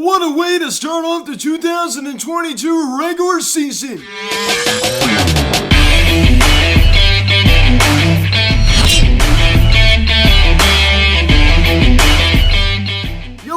What a way to start off the 2022 regular season!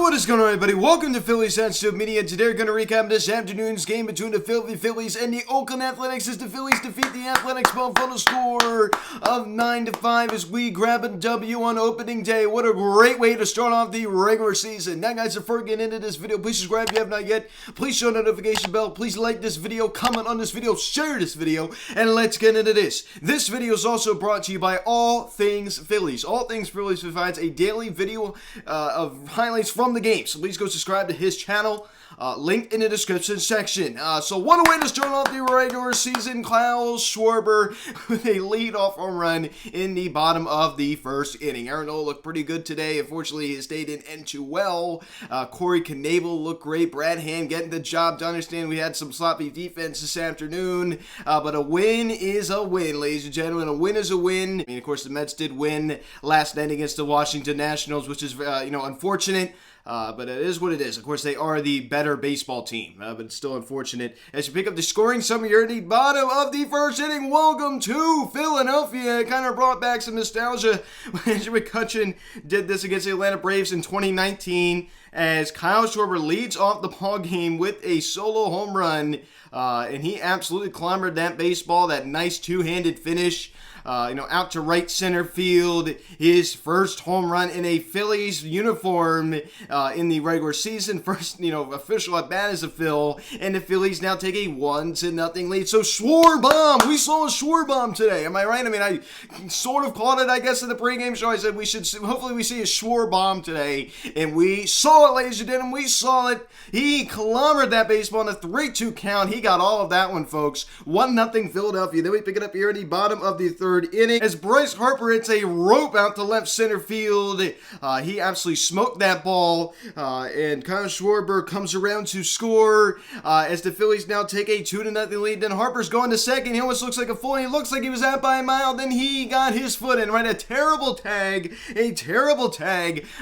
What is going on, everybody? Welcome to Phillies Sensitive Media. Today we're going to recap this afternoon's game between the Phillies and the Oakland Athletics as the Phillies defeat the Athletics by a final score of 9-5 as we grab a W on opening day. What a great way to start off the regular season. Now, guys, before getting into this video, please subscribe if you have not yet. Please show the notification bell. Please like this video, comment on this video, share this video, and let's get into this. This video is also brought to you by All Things Phillies. All Things Phillies provides a daily video of highlights from the game, so please go subscribe to his channel, link in the description section. So what a way to start off the regular season. Kyle Schwarber with a leadoff home run in the bottom of the first inning. Aaron Nola looked pretty good today. Unfortunately, his day didn't end too well. Corey Knebel looked great. Brad Hand getting the job done. Understand we had some sloppy defense this afternoon, but a win is a win, ladies and gentlemen. A win is a win. I mean, of course, the Mets did win last night against the Washington Nationals, which is, unfortunate. But it is what it is. Of course, they are the better baseball team, but it's still unfortunate. As you pick up the scoring summary, you're at the bottom of the first inning. Welcome to Philadelphia. It kind of brought back some nostalgia when Andrew McCutchen did this against the Atlanta Braves in 2019 as Kyle Schwarber leads off the ball game with a solo home run, and he absolutely clobbered that baseball, that nice two-handed finish. Out to right center field, his first home run in a Phillies uniform in the regular season. First, official at bat as a Phil, and the Phillies now take a 1-0 lead. So Schwarbomb, we saw a Schwarbomb today. Am I right? I mean, I sort of called it, I guess, in the pregame show. I said hopefully we see a Schwarbomb today, and we saw it, ladies and gentlemen. We saw it. He clobbered that baseball on a 3-2 count. He got all of that one, folks. 1-0 Philadelphia. Then we pick it up here in the bottom of the third inning as Bryce Harper hits a rope out to left center field. He absolutely smoked that ball, and Kyle Schwarber comes around to score as the Phillies now take a 2-0 lead. Then Harper's going to second. He almost looks like a fool. He looks like he was out by a mile. Then he got his foot in, right? A terrible tag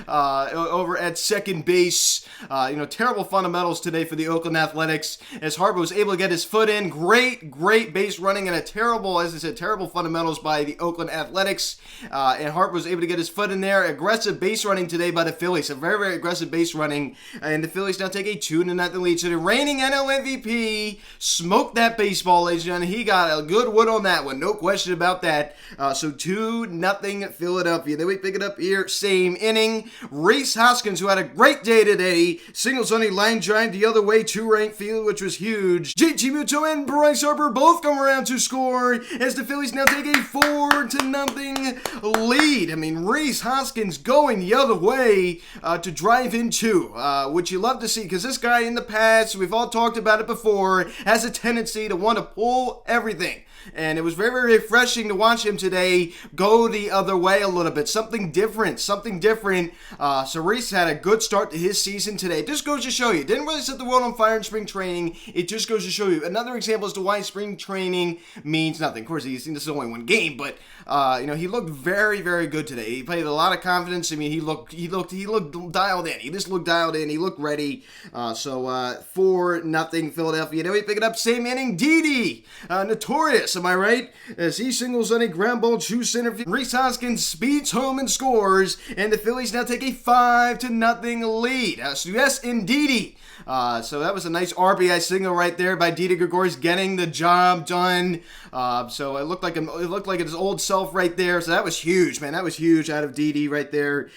over at second base. Terrible fundamentals today for the Oakland Athletics as Harper was able to get his foot in. Great base running and terrible fundamentals by the Oakland Athletics, and Harper was able to get his foot in there. Aggressive base running today by the Phillies, a very aggressive base running, and the Phillies now take a 2-0 lead. So the reigning NL MVP smoked that baseball, ladies and gentlemen. He got a good wood on that one, no question about that. So 2-0 Philadelphia. Then we pick it up here, same inning. Rhys Hoskins, who had a great day today, singles on a line drive the other way to right field, which was huge. JT Muto and Bryce Harper both come around to score as the Phillies now take a 4-0 lead. I mean, Rhys Hoskins going the other way to drive in two, which you love to see, because this guy in the past, we've all talked about it before, has a tendency to want to pull everything. And it was very refreshing to watch him today go the other way a little bit. Something different. So Rhys had a good start to his season today. It just goes to show you. Didn't really set the world on fire in spring training. It just goes to show you. Another example as to why spring training means nothing. Of course, this is only one game, but he looked very good today. He played with a lot of confidence. I mean, he looked dialed in. He just looked dialed in. He looked ready. 4-0 Philadelphia. Then we pick it up, same inning. Didi, notorious. Am I right? As he singles on a ground ball to center field, Rhys Hoskins speeds home and scores, and the Phillies now take a 5-0 lead. So yes, indeedy. So that was a nice RBI single right there by Didi Gregorius, getting the job done. So it looked like his old self right there. So that was huge, man. That was huge out of Didi right there.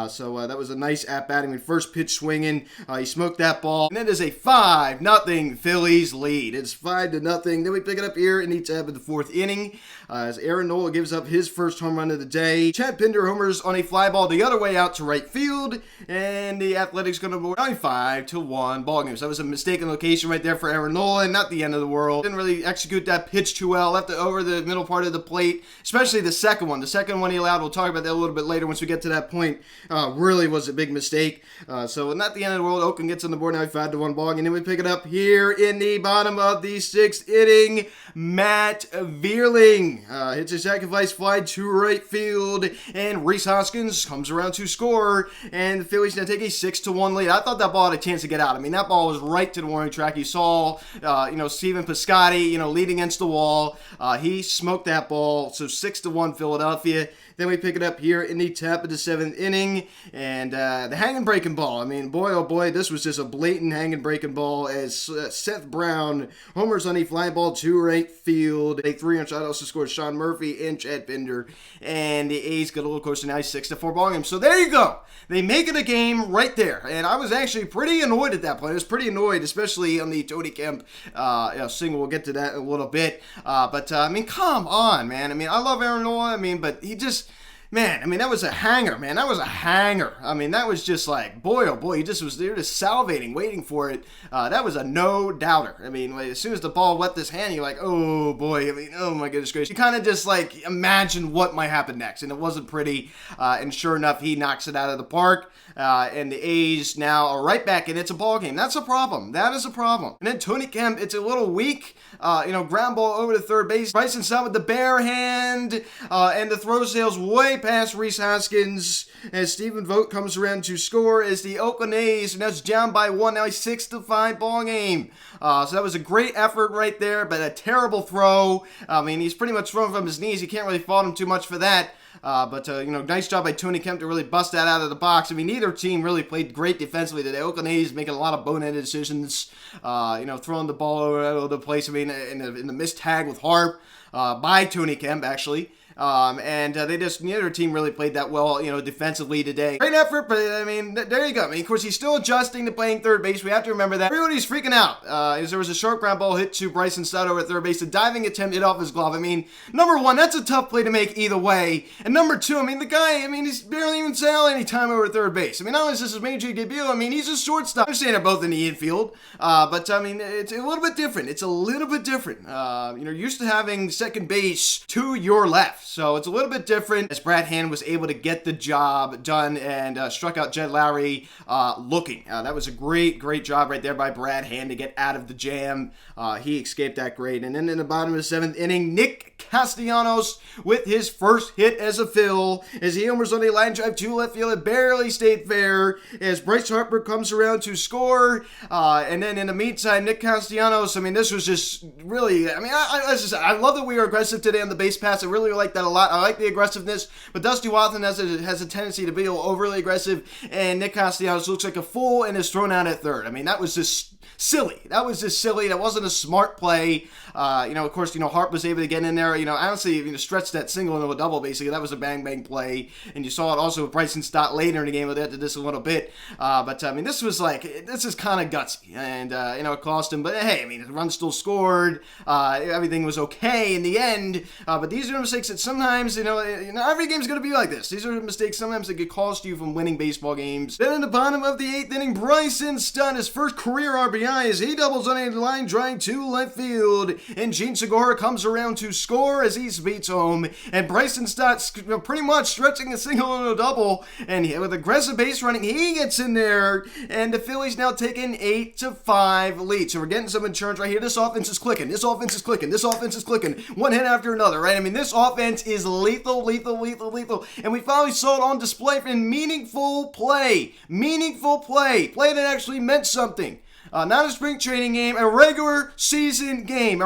So that was a nice at bat. I mean, first pitch swinging, he smoked that ball, and it is a 5-0 Phillies lead. It's 5-0. Then we pick it up here in the tab of the fourth inning as Aaron Nola gives up his first home run of the day. Chad Pinder homers on a fly ball the other way out to right field, and the Athletics going to go 5-1 5-1 ball game. So that was a mistaken location right there for Aaron Nola, not the end of the world. Didn't really execute that pitch too well, left it over the middle part of the plate, especially the second one. The second one he allowed, we'll talk about that a little bit later once we get to that point, really was a big mistake. So not the end of the world. Oakland gets on the board now, 5-1 ball game. And then we pick it up here in the bottom of the 6th inning. Matt Vierling hits a sacrifice fly to right field, and Rhys Hoskins comes around to score, and the Phillies now take a 6-1 lead. I thought that ball had a chance to get out. I mean, that ball was right to the warning track. You saw, Steven Piscotty, lead against the wall. He smoked that ball. So 6-1 Philadelphia. Then we pick it up here in the top of the 7th inning, and the hanging breaking ball. I mean, boy, oh boy, this was just a blatant hanging breaking ball as Seth Brown homers on a fly ball to right field. A 3-run shot also scored Sean Murphy and Chad Pinder, and the A's get a little closer now, 6-4 ball game. So there you go. They make it a game right there, and I was actually pretty annoyed at that point. I was pretty annoyed, especially on the Tony Kemp single. We'll get to that in a little bit, but I mean, come on, man. I mean, I love Aaron Nola. I mean, but he just... Man, I mean, that was a hanger, man. That was a hanger. I mean, that was just like, boy, oh boy, he just was there just salivating, waiting for it. That was a no-doubter. I mean, as soon as the ball left his hand, you're like, oh boy, I mean, oh my goodness gracious. You kind of just like imagine what might happen next, and it wasn't pretty. And sure enough, he knocks it out of the park. And the A's now are right back in. It's a ball game. That's a problem. That is a problem. And then Tony Kemp, it's a little weak. Ground ball over to third base. Bryson Stott with the bare hand, and the throw sails way past Rhys Hoskins as Stephen Vogt comes around to score as the Oakland A's, and that's down by 1. Now a 6-5 ball game. So that was a great effort right there, but a terrible throw. I mean, he's pretty much thrown from his knees. You can't really fault him too much for that. But nice job by Tony Kemp to really bust that out of the box. I mean, neither team really played great defensively today. Oakland A's making a lot of boneheaded decisions, throwing the ball all over the place. I mean, in the missed tag with Harp by Tony Kemp, actually. Neither team really played that well, defensively today. Great effort, but I mean, there you go. I mean, of course, he's still adjusting to playing third base. We have to remember that. Everybody's freaking out as there was a short ground ball hit to Bryson Stott over at third base. A diving attempt hit off his glove. I mean, number one, that's a tough play to make either way. And number two, I mean, the guy, he's barely even sailed any time over at third base. I mean, not only is this his major league debut, I mean, he's a shortstop. I understand they're both in the infield, but I mean, it's a little bit different. It's a little bit different. You're used to having second base to your left. So it's a little bit different as Brad Hand was able to get the job done and struck out Jed Lowry looking. That was a great job right there by Brad Hand to get out of the jam. He escaped that great. And then in the bottom of the 7th inning, Nick Castellanos with his first hit as a Phil as he homers on a line drive to left field. It barely stayed fair as Bryce Harper comes around to score. And then in the meantime, Nick Castellanos, I mean, this was just really, I mean, I love that we were aggressive today on the base pass. I really like that a lot. I like the aggressiveness, but Dusty Watson has a tendency to be overly aggressive, and Nick Castellanos looks like a fool and is thrown out at third. I mean, that was just silly. That wasn't a smart play. Of course, Hart was able to get in there, honestly, stretch that single into a double, basically. That was a bang play, and you saw it also with Bryson Stott later in the game. We'll get to this a little bit, but I mean, this is kind of gutsy, and it cost him, but hey, I mean, the run still scored. Everything was okay in the end, but these are mistakes that sometimes, every game's going to be like this. These are mistakes sometimes that could cost you from winning baseball games. Then in the bottom of the 8th inning, Bryson Stott, his first career RBI as he doubles on a line drive to left field, and Gene Segura comes around to score as he speeds home, and Bryson Stott pretty much stretching a single and a double, and with aggressive base running, he gets in there, and the Phillies now take an 8-5 lead. So we're getting some insurance right here. This offense is clicking. One hit after another, right? I mean, this offense is lethal, and we finally saw it on display in meaningful play that actually meant something. Not a spring training game, a regular season game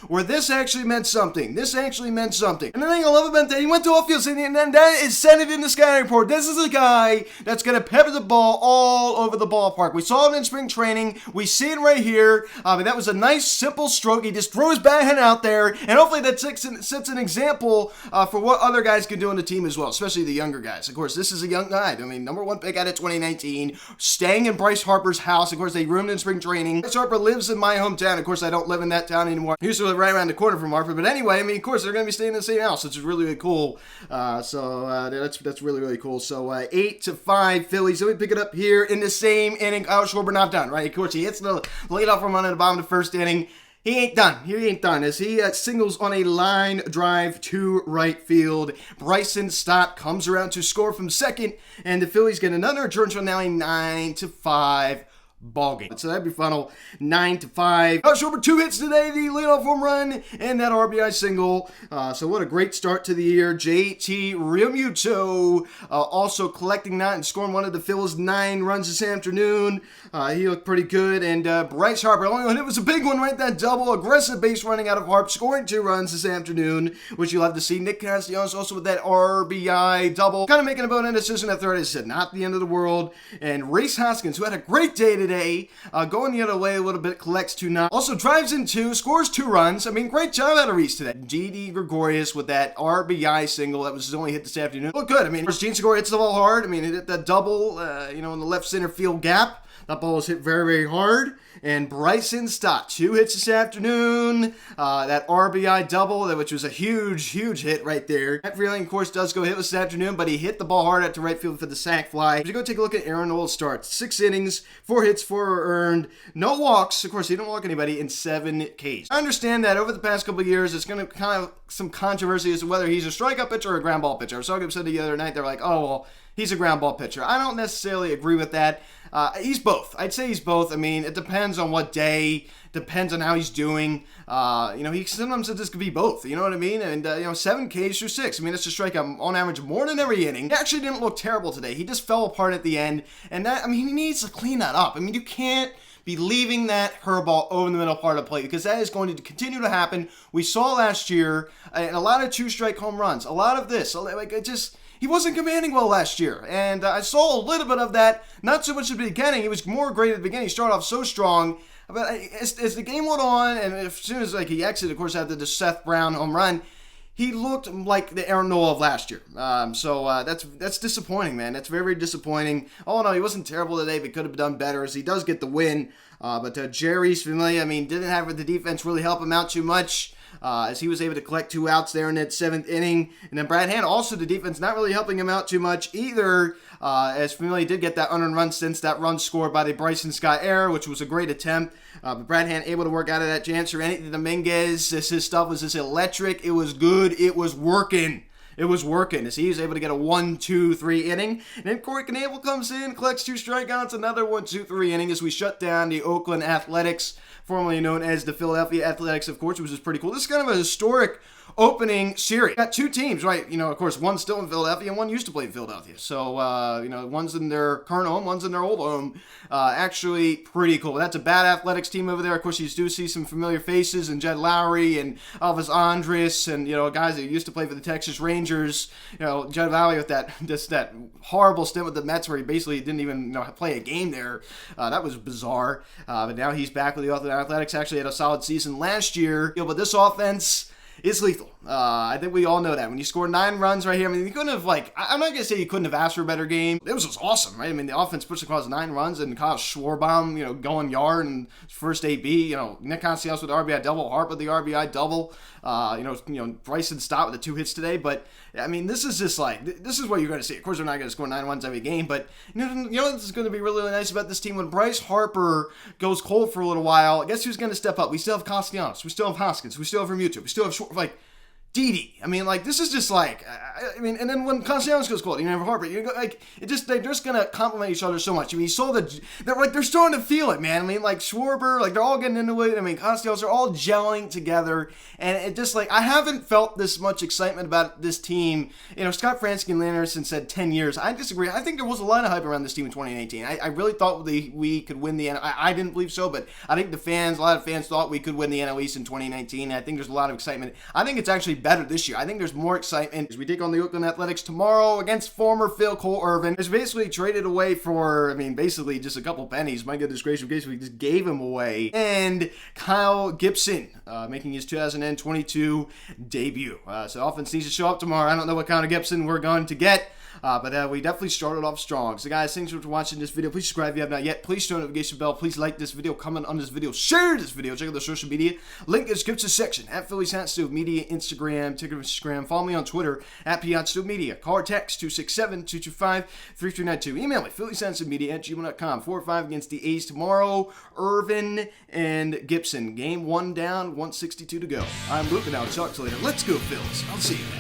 where this actually meant something. And the thing I love about that, he went to off-field, and then that is sent it in the scouting report. This is a guy that's going to pepper the ball all over the ballpark. We saw it in spring training. We see it right here. That was a nice, simple stroke. He just threw his backhand out there, and hopefully that sets an example for what other guys can do on the team as well, especially the younger guys. Of course, this is a young guy. I mean, number one pick out of 2019, staying in Bryce Harper's Harper's house. Of course, they roomed in spring training. Bryce Harper lives in my hometown. Of course, I don't live in that town anymore. He used to live right around the corner from Harper. But anyway, I mean, of course, they're going to be staying in the same house, which is really, really cool. That's really, really cool. So 8-5 Phillies. So we pick it up here in the same inning. Kyle Schwarber not done, right? Of course, he hits the leadoff home run in the bottom of the first inning. He ain't done. As he singles on a line drive to right field. Bryson Stott comes around to score from second, and the Phillies get another return, so now a 9-5 ball game. So that'd be final 9-5. Schwarber 2 hits today, the leadoff home run, and that RBI single. So what a great start to the year. JT Realmuto also collecting that and scoring one of the Phillies' 9 runs this afternoon. He looked pretty good. And Bryce Harper, only one, it was a big one, right? That double, aggressive base running out of Harp, scoring 2 runs this afternoon, which you'll have to see. Nick Castellanos also with that RBI double. Kind of making a bone-end decision at third. As I said, not the end of the world. And Rhys Hoskins, who had a great day today, going the other way a little bit, collects 2 now. Also drives in 2, scores 2 runs. I mean, great job out of Rhys today. Didi Gregorius with that RBI single. That was his only hit this afternoon. Looked good. I mean, Gene Segura hits the ball hard. I mean, he hit that double, in the left center field gap. That ball was hit very, very hard. And Bryson Stott, 2 hits this afternoon. That RBI double, which was a huge, huge hit right there. Matt Freleng, of course, does go hit this afternoon, but he hit the ball hard out to right field for the sac fly. If you go take a look at Aaron Nola's start, 6 innings, 4 hits, 4 earned, no walks. Of course, he didn't walk anybody in 7 Ks. I understand that over the past couple of years, it's going to kind of some controversy as to whether he's a strikeout pitcher or a ground ball pitcher. I was talking to the other night, they're like, oh, well, he's a ground ball pitcher. I don't necessarily agree with that. He's both. I'd say he's both. I mean, it depends on what day, depends on how he's doing. He sometimes this could be both. You know what I mean? And 7 Ks through 6. I mean, it's a strikeout on average more than every inning. He actually didn't look terrible today. He just fell apart at the end, and he needs to clean that up. I mean, you can't be leaving that curveball over the middle part of the plate, because that is going to continue to happen. We saw last year a lot of 2-strike home runs. A lot of this. He wasn't commanding well last year, and I saw a little bit of that, not so much at the beginning. He was more great at the beginning. He started off so strong, but as the game went on, and as soon as he exited, of course, after the Seth Brown home run, he looked like the Aaron Nola of last year. That's disappointing, man. That's very, very disappointing. Oh, no, he wasn't terrible today, but could have done better, as he does get the win. But Jerry's familiar, didn't have the defense really help him out too much. As he was able to collect 2 outs there in that 7th inning. And then Brad Hand, also the defense, not really helping him out too much either, as Familia did get that unearned run since that run scored by the Bryson Stott error, which was a great attempt. But Brad Hand able to work out of that. Janser Anthony Dominguez, his stuff was just electric. It was good. It was working. As he was able to get a 1-2-3 inning. And then Corey Knebel comes in, collects 2 strikeouts, another 1-2-3 inning as we shut down the Oakland Athletics, formerly known as the Philadelphia Athletics, of course, which is pretty cool. This is kind of a historic opening series. Got 2 teams, right? Of course, one's still in Philadelphia and one used to play in Philadelphia. So, one's in their current home, one's in their old home. Actually, pretty cool. That's a bad Athletics team over there. Of course, you do see some familiar faces, and Jed Lowry and Elvis Andrus, and, guys that used to play for the Texas Rangers. Jed Lowry with that horrible stint with the Mets where he basically didn't even play a game there. That was bizarre. But now he's back with the Oakland Athletics. Actually had a solid season last year. But this offense is lethal. I think we all know that. When you score 9 runs right here, you couldn't have, I'm not going to say you couldn't have asked for a better game. It was just awesome, right? The offense pushed across 9 runs, and Kyle Schwarbaum, going yard and first AB, Nick Castellanos with the RBI double, Hart with the RBI double, Bryson Stott with the 2 hits today. But, this is just this is what you're going to see. Of course, they're not going to score 9 runs every game, but, this is going to be really, really nice about this team. When Bryce Harper goes cold for a little while, guess who's going to step up? We still have Castellanos. We still have Hoskins. We still have Realmuto. We still have Didi. This is just and then when Castellanos goes cold, have Harper. They're just gonna complement each other so much. You saw they're starting to feel it, man. Schwarber, they're all getting into it. Castellanos are all gelling together, and it just I haven't felt this much excitement about this team. Scott Fransky and Lynn Anderson said 10 years. I disagree. I think there was a lot of hype around this team in 2019. I really thought we could win the NL. I didn't believe so, but I think a lot of fans thought we could win the NL East in 2019. I think there's a lot of excitement. I think it's actually better this year. I think there's more excitement as we take on the Oakland Athletics tomorrow against former Phil Cole Irvin. It's basically traded away for, basically just a couple pennies. My goodness gracious, we just gave him away. And Kyle Gibson making his 2022 debut. So offense needs to show up tomorrow. I don't know what kind of Gibson we're going to get. But we definitely started off strong. So guys, thanks for watching this video. Please subscribe if you have not yet. Please turn on the notification bell. Please like this video, comment on this video, share this video. Check out the social media. Link in the description section. At Phillies Hat Stove Media, Instagram, TikTok, Instagram. Follow me on Twitter at Media. Call or text 267-225-3392. Email me, phillieshatstovemedia@gmail.com. 4-5 against the A's tomorrow. Irvin and Gibson. Game 1 down, 162 to go. I'm Luke, and I'll talk to you later. Let's go, Phillies. I'll see you.